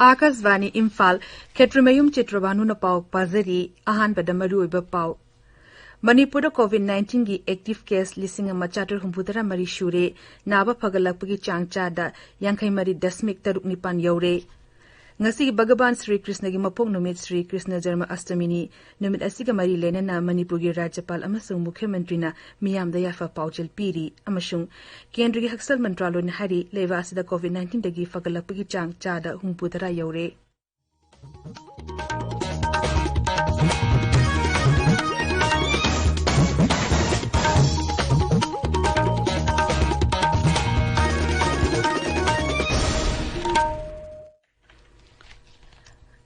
Akasvani Imphal, Chitrabhanu Chitrabhanu na pau pazari, ahanbada maruiba pau. Manipur COVID-19 gi active case lising machatur humputara mari shure, naba pagalakpagi changchada, yankai mari dasmik taruk nipan yaure. Ngasi Bhagavan Sri Krishna gi mapok numit Sri Krishna Jarma Astamini, numit asiga mari lena na Manipur gi Rajapal amasung Mukhyamantri na miyam da yafa paujal piri, amasung Kendra gi Haksal Mantralo ni hari leva asida COVID-19 dagi fagalakpagi changchada humputara yaure.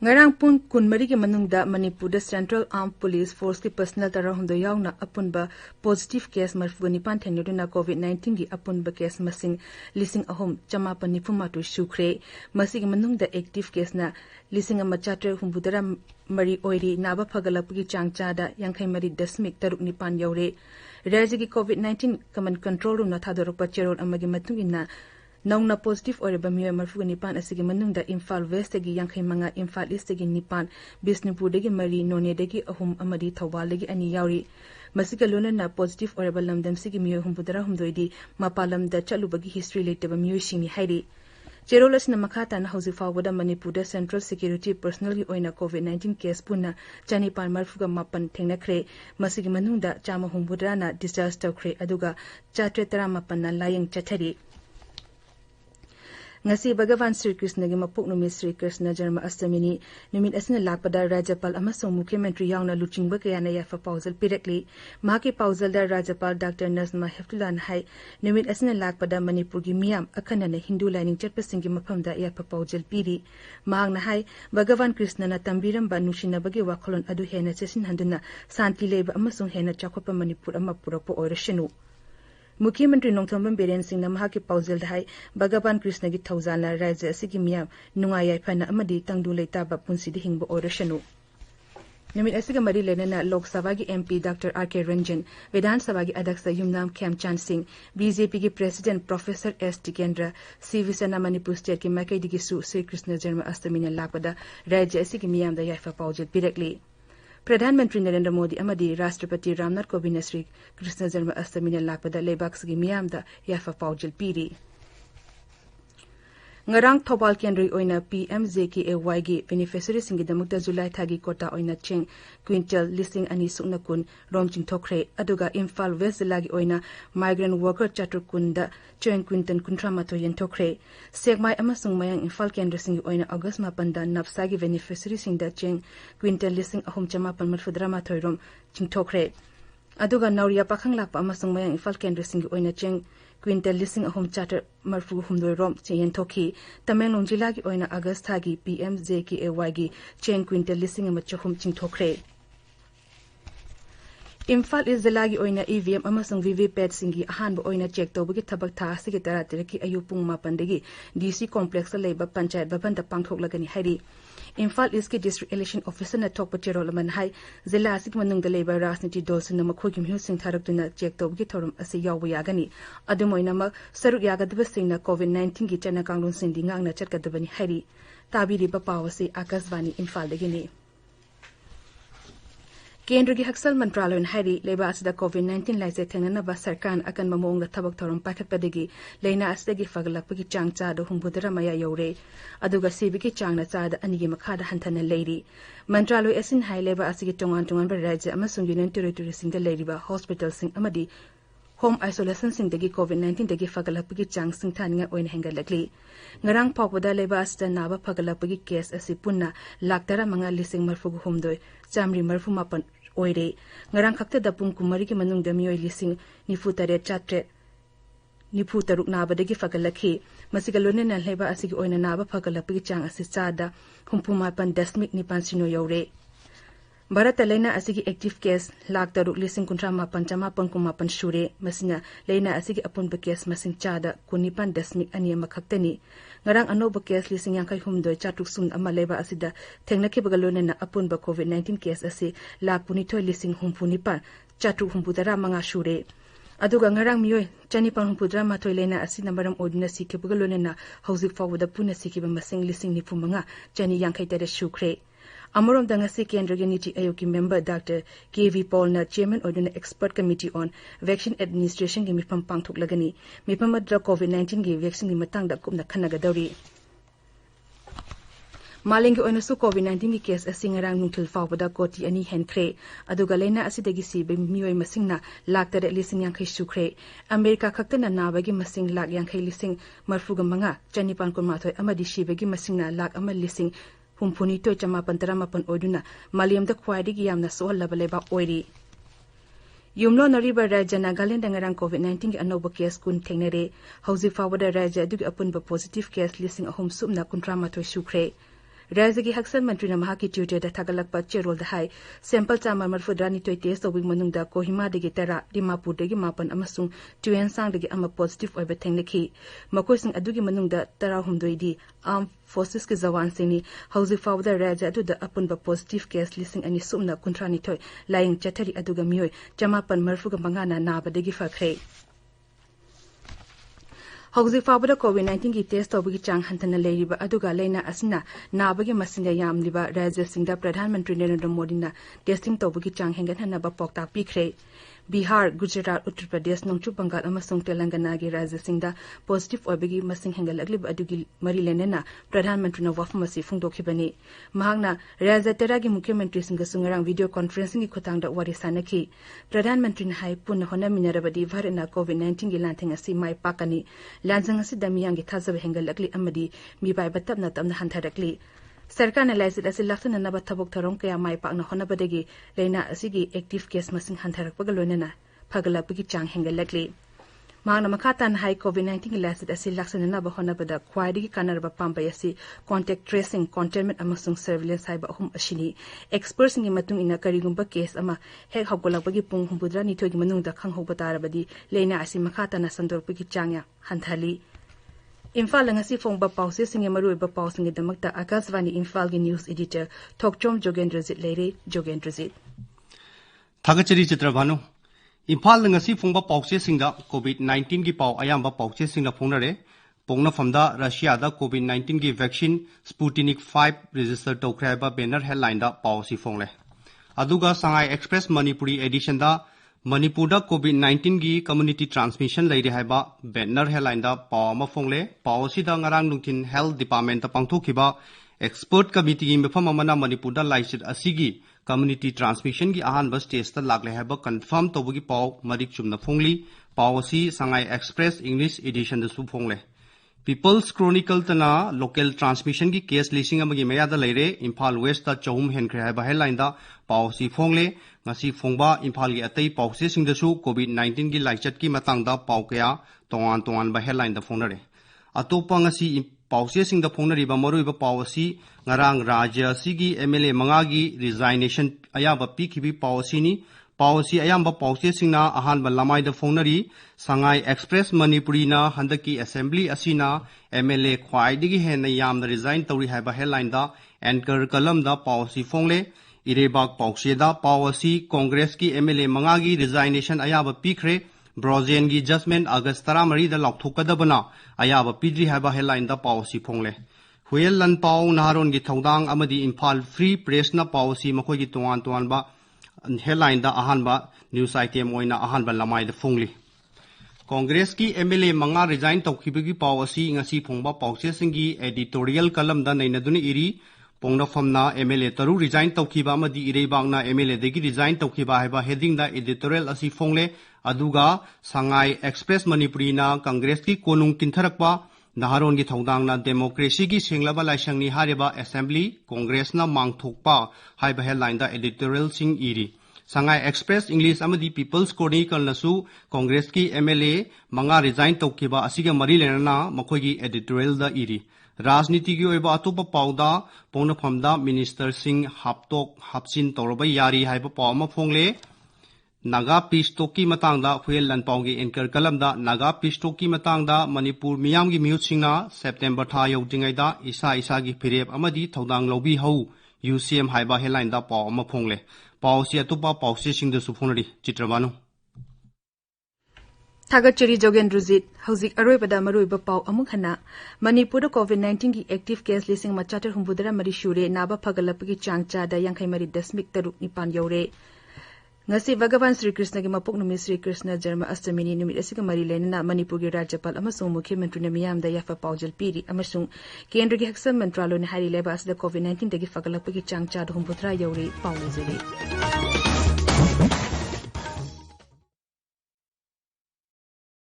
Ngarang pun kun mari ke manungda Manipur Central Armed Police Force ki personal tara hundo yauna apunba positive case marfugani pan thenoduna COVID-19 gi apunba case masing lising ahom chama panifuma tu shukre masig manungda active case na lising amachatre humbudara mari oiri naba phagalapgi changchada yankai mari dasmik taruk nipan yaure raji gi COVID-19 command control room na thadorpa cherol amagi matungina Nauna positive or Bamia Marfu Nipan asigi manungda Imphal West gi yankai manga Imphal East gi Nipan Bisnupur degi Mari None degi ahum amadi Thawal degi ani yauri Masika luna na positive or balam dam sigi miyo humpudara humdoidi mapalam da chalubagi history late bamiyo shini hairi Cherolas na makata na hausi fawada Manipur Central Security Personnel gi oina COVID-19 case puna Chanipan Marfuga mapan tengnakre masigi manungda chama humpudara na disaster kre aduga chatretara mapan na layang chathari Ngasi Bhagavan Sri Krishna gi mapok numit Sri Krishna Jarma Astamini numit asina lakpada Rajapal amasung Mukhyamantri yauna luchingba kaya na yafa pauzal pirakli mahaki pauzal da Rajapal Dr. Nazma Heftullah hai numit asina lakpada Manipur gi miyam akhana na Hindu lining chatpasing gi maphamda yafa pauzal piri mahang na hai Bhagavan Krishna na tambiram ba nushina bagi wakholon adu hena chesin handuna santi leba amasung hena chakhopa Manipur ama purako oirashanu Mukhyamantri Nongthomban Biren Singh na mahaki pauzal dahai Bhagavan Krishna gi thawzana raja asigi miyam nungayai phana amadi tangdu leitaba punsidi hingba oirashanu Namit asiga mari lena na Lok Sabha gi MP Dr. R.K. Ranjan Vidhan Sabha gi Adaksa Yumnam Khyamchand Singh BJP gi President Professor S. Tikendra Sivisana Manipur State ki makai digi su Sri Krishna Jarma Astamina lakpada raja asigi miyam da yafa pauzal pirakli Pradhanmantri Narendra Modi amadi Rashtrapati Ramnath Kovind Sri Krishna Jarma Astamina lakpada lebaksigi miyamda yafa paujal piri. Ngarang Thobal Kendri oina PMJKAY gi beneficiary singi damukta July thagi kota oina cheng quintal listing ani sukna kun romching thokre aduga Imphal West lagi oina migrant worker chatur kunda cheng quintal kuntra mato yen thokre segmai amasung mayang Imphal Kendri singi oina August mapanda napsagi beneficiary singda cheng quintal listing ahum chama pan marfudra mato rom ching thokre aduga nauria pakhang lakpa amasung mayang Imphal Kendri singi oina cheng Quintal listing ahom charter marfu humdoi rom chen thoki Tamenglong jila gi oina August thagi PMJKAY gi chen quintal listing amachhum ching thokre Imphal is zilagi oina EVM amasung VVPAT singi ahanba oina check tawbagi thabak tha asigi taratiraki ayupung mapandagi DC complex leba panchayat bhavan da pangthoklagani hari Imphal is ki district election officer na thokpa cherolaman hai zilla asik manung da leba rajniti dolsin na makhogim hu sing tharakuna check tawbagi thorum ase yawa yagani adumoina ma saruk yagadaba sing na COVID-19 gi chana kanglung sing dingang na chatkadabani hari tabiri ba pawase Akasvani Imphal dagini Kendra gi Haksal Mantralo hari leba asida COVID-19 laise thenana ba sarkan akan mamong da thabak thorum pakhatpadagi leina asdagi faglakpagi changcha da humbudara maya yaure aduga sibiki changna chada anigi makhada hanthana leiri Mantralo asin hai leba asigi tongan ba rajya amasung union territory singda leiriba hospital sing amadi home isolation sing dagi COVID-19 dagi fagalapagi chang sing thania oin hengalakli ngarang pawpada leba asda naba fagalapagi case asi punna laktara manga lising marfugu humdoi chamri marfu mapan oire ngarang khakta da pung kumari ki manung da miyoi lising nifu tare chatre nifu taruk naba dagi fagalakhi masigalone na leba asigi oina naba fagalapagi chang asi chada humpuma pan dasmik nipan sino yaure Bharata leina asigi active case lak taruk lising kuntra mapan chama pangkumapan shure masina leina asigi apun ba case masing chada kunipan dasmik ani makhaktani ngarang anoba case lising yang kai humdoi chatuk sun ama leba asida thengnaki bagalone na apun ba COVID-19 case asi lak puni thoi lising humpuni pa chatuk humputara manga shure aduga ngarang mioi chanipang humpudra mathoi lena asina maram oduna sikhibuga lonena hauzik fawda puna sikhiba masing lising nifumanga chani yankhai tere shukre Amorom dangasi Kendra Niti Ayoki member Dr. K.V. Paul na chairman oduna expert committee on vaccine administration gi mipam pangthok lagani mipam adra COVID-19 gi vaccine gi matangda kumna khanagadori Malingi oinasu COVID-19 gi case asingarang nungthil fawbada koti ani henkre aduga leina asidagi sibe mioi masingna laktare lising yankhai shukre America khaktana nabagi masing lak yankhai lising marfuga manga chanipan kurmathoi amadi shibegi masingna lak amal lising Humpuni to chama pantarapan oduna Maliam the Quadigi yamna so labaleba oiri. Yumlo Nariba Raja Nagaland and COVID-19 anoba case kun tenere, Hausi Fawada Raja dug upon the positive case listing a home sumna kuntrama to shukre. Razagi Haksan Mantrina Mahaki tutor the Tagalak Pachero the high, sample Tama Marfudrani to taste of Wimanunda, Kohima de Gitara, Dimapu de Gimapan Amasung, Tuan Sang de Ama positive over Teneki, Makosin Adugi Manunda, Tarahum Doidi, Armed Forces Kizawan Sini, Hausi Fawda Raja do the upon the positive case listing and Sumna Kuntrani toy, lying Chatari Adugamio, Jamapan Marfuga Mangana Naba de Gifakre. Hausi Fawda COVID-19 gi test of Chang Hantana Ladiba Aduga Lena Asna, Nabagi Masinda Yam Liba, Raja Singda Pradhan Mantri Narendra Modi na testing Tobuki Chang Hengan Hanaba Pokta Pikre. Bihar, Gujarat, Uttar Pradesh, Nongchu Bangal, Amasung Telangana gi Raja Singda positive obigi masing Hengalaglib Adugi Marilenena, Pradhan Mantri Wafmasi Fungdokibani. Mahagna, Raja Teragi Mukhyamantri Singasungarang video conferencing Kotangda Warisanaki. Pradhan Mantri Hai Puna Hona Minarabadi Varena COVID-19 Gilanting Asi Mai Pakani. Lansang asi damiyangi thazab hengalakli amadi mibai batabna tamna hantarakli sarkar analysis asi laktana naba thabok tharong kaya mai pakna honabadegi leina asigi active case masing hantarakpagalonena phagalapigi chang hengalakli Magna Makatan high COVID-19 lasted asi laksana naba honabada kwaidigi kanarba pambai asi contact tracing containment amasung surveillance haiba hum ashini experts ngi matung ina karigumba case ama hek hagolapagi pung humbudra ni thogi manungda khanghoba tarabadi leina asi makatana sandorpagi changya hanthali Imphal ngasi phongba pause singe maruiba pause ngi damakta Akasvani Imphal gi news editor Thokchom Jogendrazit leire Jogendrazit Thagachari Chitrabhanu Imphal ngasi phongba pause singda COVID-19 gi pau ayamba pause singda phongnare pongna famda Russia da COVID-19 gi vaccine Sputnik 5 register tokraiba banner headline da pause phongle aduga Shanghai Express Manipuri edition da Manipur da COVID-19 gi community transmission leide haiba banner headline da paw ma phongle pause da ngarang nungthin health department ta pangthokhiba expert committee gi mefam amana Manipur da laisit asigi community transmission gi ahan stage ta lagle haba confirm tobugi paw marik chumna phongli pawasi Shanghai Express English edition da su phongle People's Chronicle tana local transmission gi case lising amagi maya da leire Imphal West ta chahum henkre haba headline da pawasi phongle ngasi phongba Imphal gi atei pawse sing da su COVID-19 gi laichat ki matang da paw kaya tongan ba headline da phonare atopa ngasi pawse sing da phonari ba maroi ba pawasi ngarang rajya sigi MLA mangagi resignation ayaba pikhibi pawasi ni pawasi ayamba pawse singna ahan ba lamai da phonari Shanghai Express Manipuri na handaki assembly asina MLA khwai digi hen yam da resign tawri haiba headline da anchor kalam da pawasi phongle irebak pawse da pawasi Congress ki MLA mangagi resignation ayaba pikre Brozen gi judgment August 13 da laukthokadabana ayaba pidri haiba headline da pawasi phongle Huel lan paw naharon gi thodang amadi Imphal Free Press na pawasi makhoi gi tongan ba headline da ahan ba news item oina ahan ba lamai da phongli Congress ki MLA manga resign tawkhibagi pawasi ngasi phongba pawse singi editorial column da nainaduni iri pongna famna MLA taru resign tawkhiba amadi irebangna MLA degi resign tawkhiba haiba heading da editorial asi phongle aduga Shanghai Express Manipuri na Congress ki konung kintharakpa naharon gi thodang na democracy gi senglaba laisangni hariba assembly Congress na mangthokpa haiba headline da editorial sing iri Shanghai Express English amadi People's Chronicle nasu Congress ki MLA manga resign tawkhiba asiga mari lenana makhoi gi editorial da iri Rajniti gi oiba atopa pauda pongna famda Minister Singh haptok hapsin toroba yari haiba pawma phongle Naga Pistoki matangda Huel lan pawgi anchor kalamda Naga Pistoki matangda Manipur miyam gi miyut singna September tha yautingai da isa gi phirep amadi thodang lobi hau UCM haiba headline da paw ama phongle paw si atupa paw si sing da su phonari Chitrabhanu Thagachari Jogendrujit, Hauzik Aroibada Maruiba Pau Amukhana, Manipur COVID-19 ki active case listing machatar humbudara marishure naba pagalapagi changcha da yankai mari dasmik taruk nipan yore. Ngasi Bhagavan Sri Krishna ki mapok numi Sri Krishna Jarma Astamini numit asika mari lenna Manipur ki Rajapal amasung Mukhyamantri na miyam da yafa paujal piri amasung Kendra ki Haksam Mantralo ni hari leba asda COVID-19 dagi pagalapagi changcha da humbudara yore paulizere.